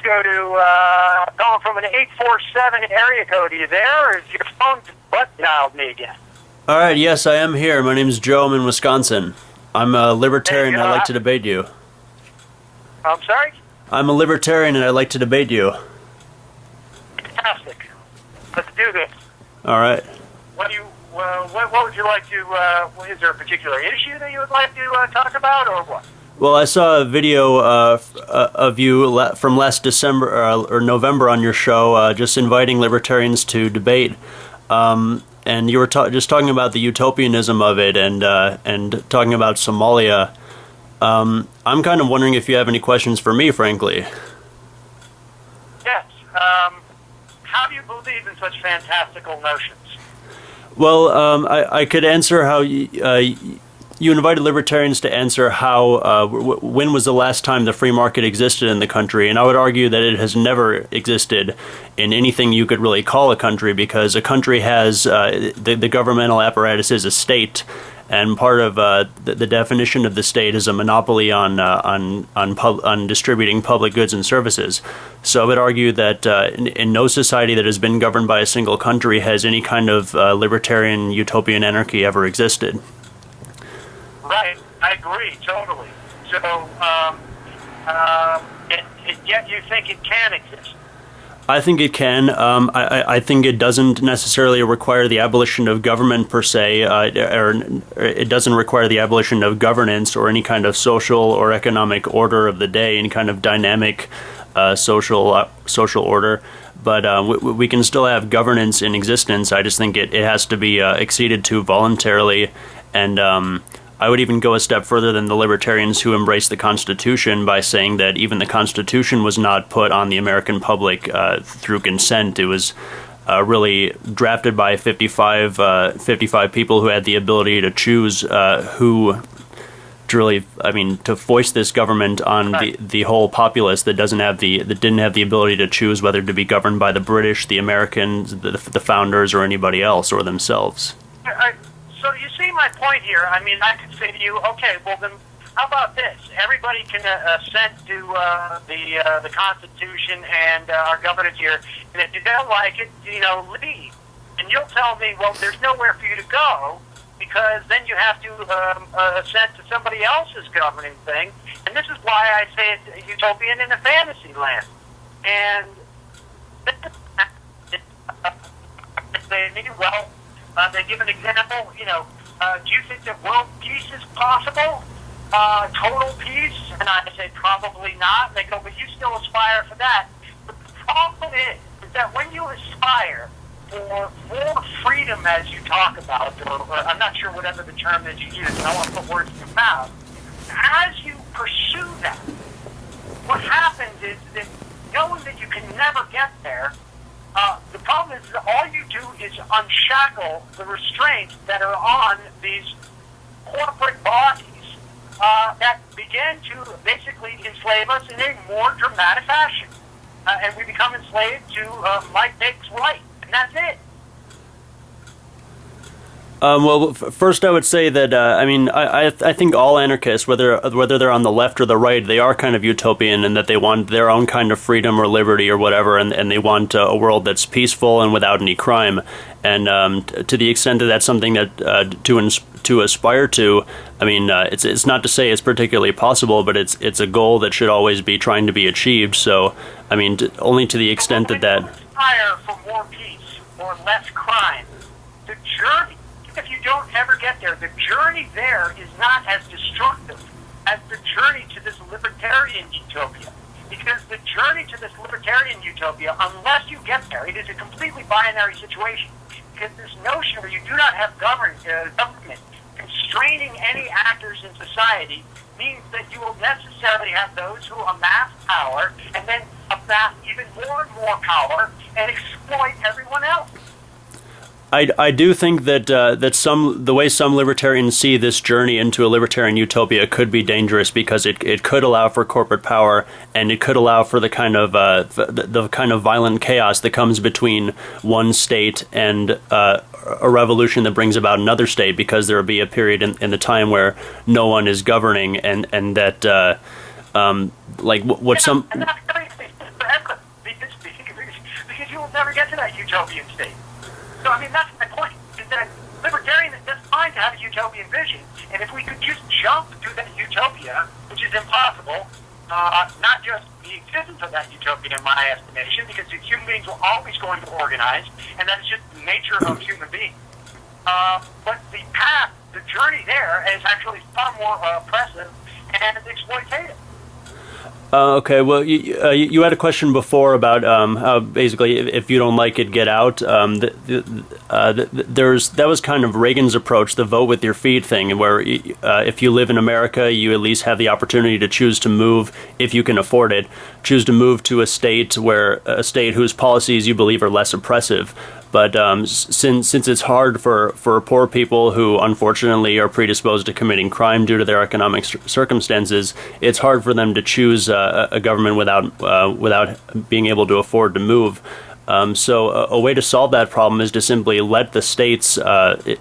go to calling from an 847 area code. Are you there, or is your phone butt dialed me again? All right, yes, I am here. My name's Joe. I'm in Wisconsin. I'm a libertarian and I'd like to debate you. I'm sorry? I'm a libertarian and I'd like to debate you. Fantastic. Let's do this. All right. What would you like to, is there a particular issue that you would like to talk about, or what? Well, I saw a video of you from last December or November on your show, just inviting libertarians to debate, and you were just talking about the utopianism of it, and talking about Somalia. I'm kind of wondering if you have any questions for me, frankly. Yes. How do you believe in such fantastical notions? Well, I could answer how you invited libertarians to answer how when was the last time the free market existed in the country, and I would argue that it has never existed in anything you could really call a country, because a country has the governmental apparatus is a state, and part of the definition of the state is a monopoly on distributing public goods and services. So I would argue that in no society that has been governed by a single country has any kind of libertarian utopian anarchy ever existed. Right, I agree, totally. So, yet you think it can exist? I think it can. I think it doesn't necessarily require the abolition of government per se, or it doesn't require the abolition of governance or any kind of social or economic order of the day, any kind of dynamic social order. But we can still have governance in existence. I just think it has to be acceded to voluntarily, and I would even go a step further than the libertarians who embrace the Constitution by saying that even the Constitution was not put on the American public through consent. It was really drafted by 55 people who had the ability to choose who to really, to foist this government on the whole populace that didn't have the ability to choose whether to be governed by the British, the Americans, the founders, or anybody else, or themselves. So you see my point here. I could say to you, okay, well then, how about this? Everybody can assent to the Constitution and our governance here, and if you don't like it, leave. And you'll tell me, well, there's nowhere for you to go, because then you have to assent to somebody else's governing thing. And this is why I say it's utopian in a fantasy land. And they give an example, do you think that world peace is possible? Total peace? And I say probably not. And they go, but you still aspire for that. But the problem is that when you aspire for more freedom, as you talk about, or I'm not sure whatever the term that you use, I don't want to put words in your mouth, as you pursue that, what happens is that knowing that you can never get there, the problem is that all you do is unshackle the restraints that are on these corporate bodies that begin to basically enslave us in a more dramatic fashion. And we become enslaved to might makes right, and that's it. Well, first I would say that I think all anarchists, whether they're on the left or the right, they are kind of utopian in that they want their own kind of freedom or liberty or whatever, and they want a world that's peaceful and without any crime. And to the extent that that's something that to aspire to, it's not to say it's particularly possible, but it's a goal that should always be trying to be achieved. So, only to the extent that aspire for more peace or less crime, the journey. If you don't ever get there, the journey there is not as destructive as the journey to this libertarian utopia. Because the journey to this libertarian utopia, unless you get there, it is a completely binary situation. Because this notion where you do not have government constraining any actors in society means that you will necessarily have those who amass power and then amass even more and more power and exploit everyone else. I do think that the way some libertarians see this journey into a libertarian utopia could be dangerous, because it could allow for corporate power, and it could allow for the kind of violent chaos that comes between one state and a revolution that brings about another state, because there will be a period in the time where no one is governing, and that some. you will never get to that utopian state. So, I mean, that's my point, is that libertarian, that's fine to have a utopian vision, and if we could just jump to that utopia, which is impossible, not just the existence of that utopia in my estimation, because the human beings are always going to organize, and that is just the nature of human beings. But the path, the journey there is actually far more oppressive and exploitative. Okay, well, you had a question before about how basically if you don't like it, get out. That was kind of Reagan's approach, the vote with your feet thing, where if you live in America, you at least have the opportunity to choose to move if you can afford it. Choose to move to a state whose policies you believe are less oppressive. But since it's hard for poor people who unfortunately are predisposed to committing crime due to their economic circumstances, it's hard for them to choose a government without being able to afford to move. So a way to solve that problem is to simply let the states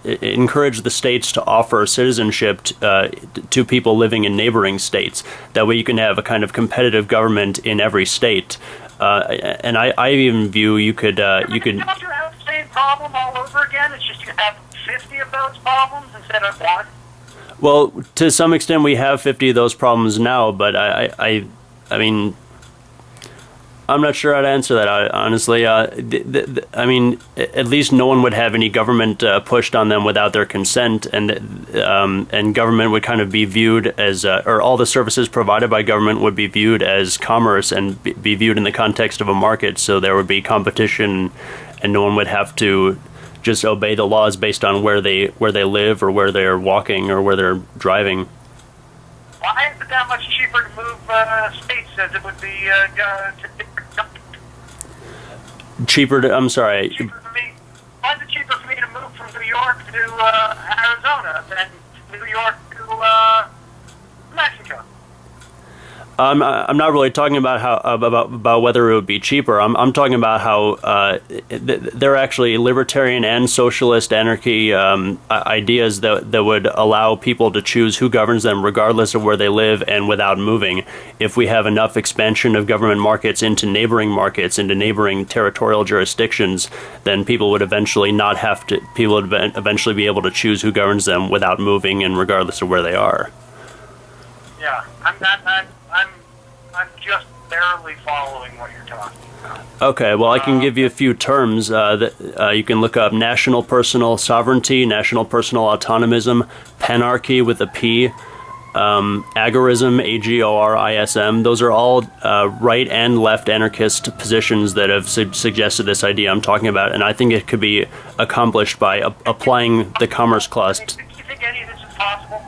encourage the states to offer citizenship to people living in neighboring states. That way, you can have a kind of competitive government in every state. And I even view you could. Don't you have the same problem all over again? It's just you have 50 of those problems instead of one. Well, to some extent, we have 50 of those problems now, but I mean, I'm not sure how to answer that, honestly. I mean, at least no one would have any government pushed on them without their consent, and government would kind of be viewed as, or all the services provided by government would be viewed as commerce and be viewed in the context of a market. So there would be competition, and no one would have to just obey the laws based on where they live or where they're walking or where they're driving. Why is it that much cheaper to move states as it would be I'm sorry. cheaper for me? Why is it cheaper for me to move from New York to Arizona than New York to Mexico? I'm not really talking about how about whether it would be cheaper. I'm talking about how they're actually libertarian and socialist anarchy ideas that would allow people to choose who governs them regardless of where they live and without moving. If we have enough expansion of government markets, into neighboring territorial jurisdictions, then people would eventually be able to choose who governs them without moving and regardless of where they are. Yeah, I'm just barely following what you're talking about. Okay, well, I can give you a few terms that you can look up: national personal sovereignty, national personal autonomism, panarchy with a P, agorism, agorism. Those are all right and left anarchist positions that have suggested this idea I'm talking about, and I think it could be accomplished by applying the Commerce Clause. Do you think any of this is possible?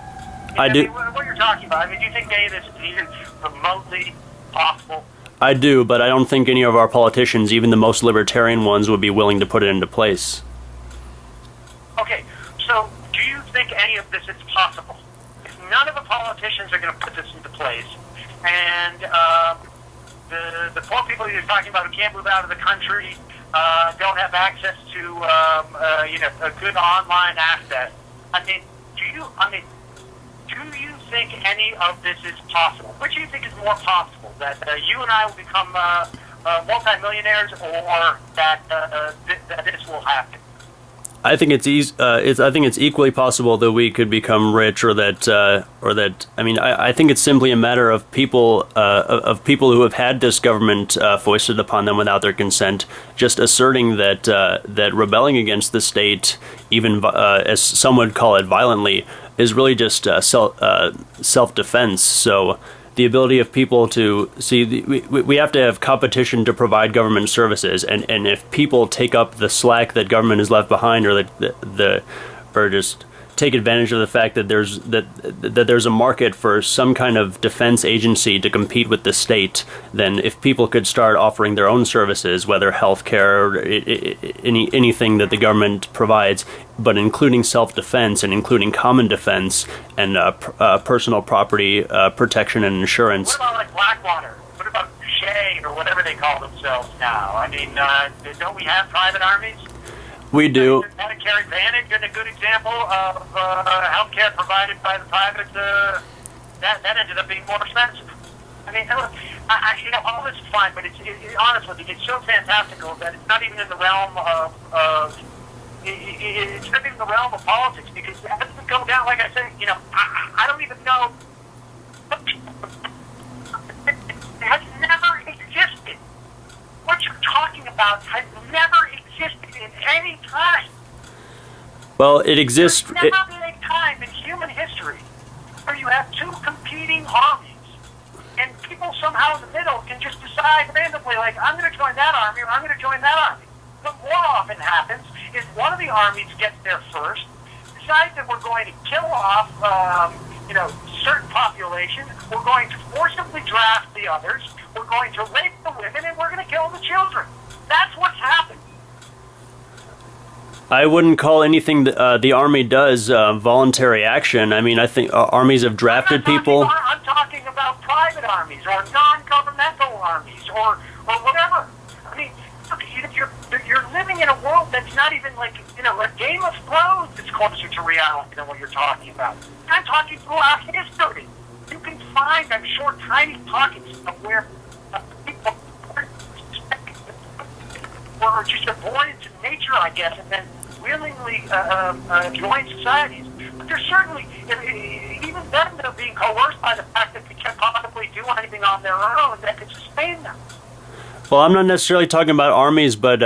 I do. What you're talking about, do you think any of this is even remotely possible? I do, but I don't think any of our politicians, even the most libertarian ones, would be willing to put it into place. Okay, so do you think any of this is possible? If none of the politicians are going to put this into place, and the poor people you're talking about who can't move out of the country don't have access to a good online access, do you think any of this is possible? Which do you think is more possible? That you and I will become multimillionaires, or that this will happen? I think it's equally possible that we could become rich, or that. I mean, I think it's simply a matter of people who have had this government foisted upon them without their consent, just asserting that rebelling against the state, even as some would call it violently, is really just self-defense. So the ability of people to see, we have to have competition to provide government services, and if people take up the slack that government has left behind, or or just take advantage of the fact that there's a market for some kind of defense agency to compete with the state, then if people could start offering their own services, whether healthcare or anything that the government provides, but including self-defense and including common defense and personal property protection and insurance. What about like Blackwater? What about Shea, or whatever they call themselves now? I mean, don't we have private armies? We do. Medicare Advantage is a good example of health care provided by the private. That ended up being more expensive. I mean, all this is fine, but honestly, it's so fantastical that it's not even in the realm it's not even in the realm of politics, because as we go down, like I said, I don't even know. It has never existed. What you're talking about has never existed in any time. Well, it exists. There's never been a time in human history where you have two competing armies, and people somehow in the middle can just decide randomly, like, I'm going to join that army, or I'm going to join that army. What more often happens is one of the armies gets there first, decides that we're going to kill off, certain populations, we're going to forcibly draft the others, we're going to rape the women, and we're going to kill the children. That's what's happened. I wouldn't call anything the army does voluntary action. I mean, I think armies have drafted people. I'm talking about private armies or non-governmental armies or whatever. I mean, look, you're living in a world that's not even like, a Game of Thrones that's closer to reality than what you're talking about. I'm talking throughout history. You can find, I'm sure, tiny pockets of where people were just born into nature, I guess, and then willingly join societies. But there's certainly, even then, they're being coerced by the fact that they can't possibly do anything on their own that could sustain them. Well, I'm not necessarily talking about armies, but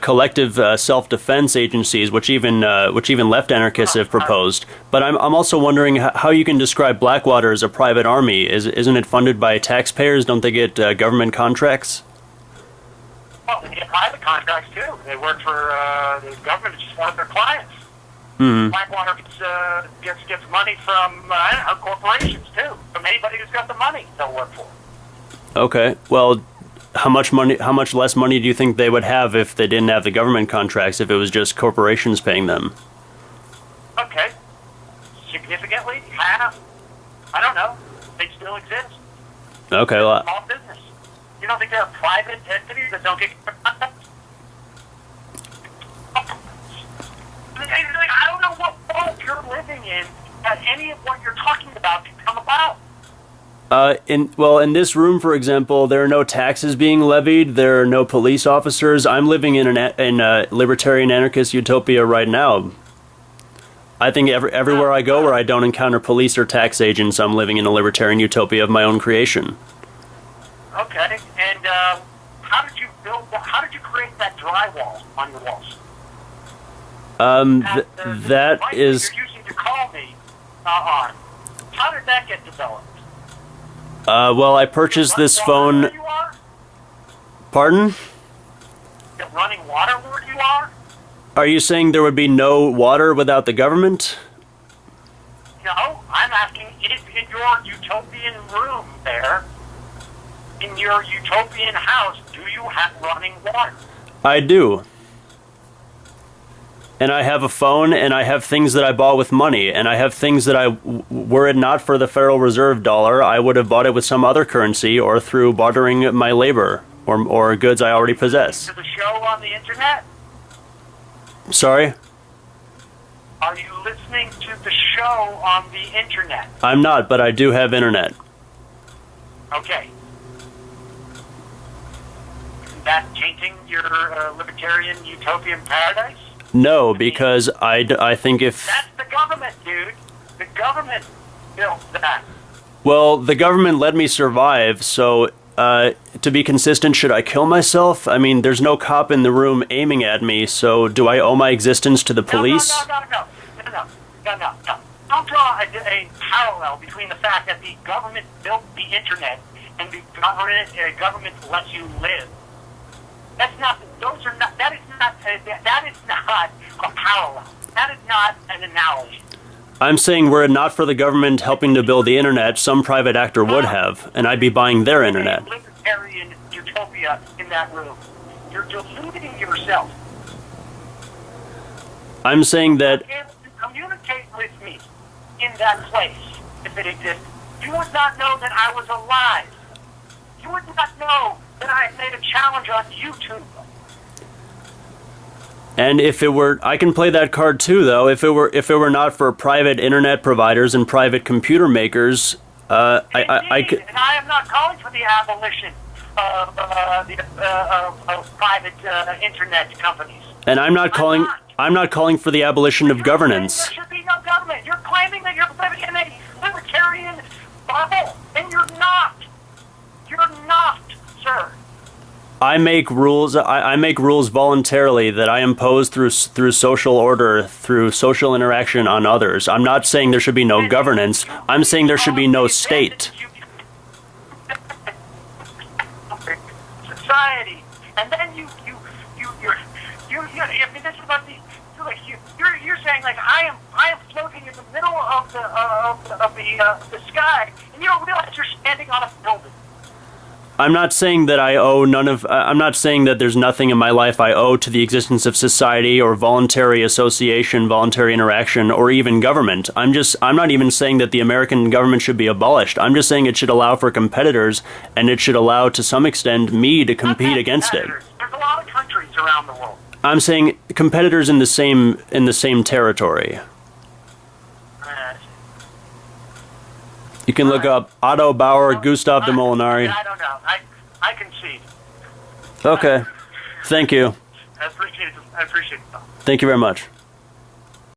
collective self-defense agencies, which even left anarchists have proposed. But I'm also wondering how you can describe Blackwater as a private army. Isn't it funded by taxpayers? Don't they get government contracts? Well, they get private contracts too. They work for the government. It's just one of their clients. Mm-hmm. Blackwater gets money from corporations too. From anybody who's got the money, they'll work for. Okay. Well, how much less money do you think they would have if they didn't have the government contracts? If it was just corporations paying them? Okay. Significantly, half. I don't know. They still exist. Okay. Well. Small business. You don't think there are private entities that don't get contracts? I don't know what world you're living in that any of what you're talking about can come about. In this room, for example, there are no taxes being levied. There are no police officers. I'm living in a libertarian anarchist utopia right now. I think everywhere I go where I don't encounter police or tax agents, I'm living in a libertarian utopia of my own creation. Okay, and how did you create that drywall on your walls? That is. You're using to call me on. How did that get developed? Well, I purchased this phone. Where you are? Pardon? Is it running water where you are? Are you saying there would be no water without the government? No, I'm asking if in your utopian room there, in your utopian house, do you have running water? I do. And I have a phone, and I have things that I bought with money, and I have things that were it not for the Federal Reserve dollar, I would have bought it with some other currency or through bartering my labor or goods I already possess. To the show on the internet? Sorry? Are you listening to the show on the internet? I'm not, but I do have internet. Okay. Isn't that tainting your libertarian utopian paradise? No, because I think if... That's the government, dude. The government built that. Well, the government let me survive, so to be consistent, should I kill myself? I mean, there's no cop in the room aiming at me, so do I owe my existence to the police? No. Don't draw a parallel between the fact that the government built the internet and the government lets you live. That is not a parallel. That is not an analogy. I'm saying were it not for the government helping to build the internet, some private actor would have, and I'd be buying their internet. A libertarian utopia in that room. You're deluding yourself. I'm saying that... If you communicate with me in that place, if it existed, you would not know that I was alive. You would not know that I made a challenge on YouTube. And if it were, I can play that card too, though. If it were not for private internet providers and private computer makers, Could, And I am not calling for the abolition of private internet companies. and I'm not calling for the abolition of governance. There should be no government. You're claiming that you're living in a libertarian bubble, and you're not. You're not, sir. I make rules. I make rules voluntarily that I impose through social order, through social interaction on others. I'm not saying there should be no governance. I'm saying there should be no state. Society, and then you're I mean, this is about the like you're saying like I am floating in the middle of the sky, and you don't realize you're standing on a building. I'm not saying that I owe none of. I'm not saying that there's nothing in my life I owe to the existence of society or voluntary association, voluntary interaction, or even government. I'm not even saying that the American government should be abolished. I'm just saying it should allow for competitors, and it should allow, to some extent, me to compete against it. There's a lot of countries around the world. I'm saying competitors in the same territory. You can look up Otto Bauer, Gustav de Molinari. I don't know. I concede. Okay. Thank you. I appreciate it. Thank you very much.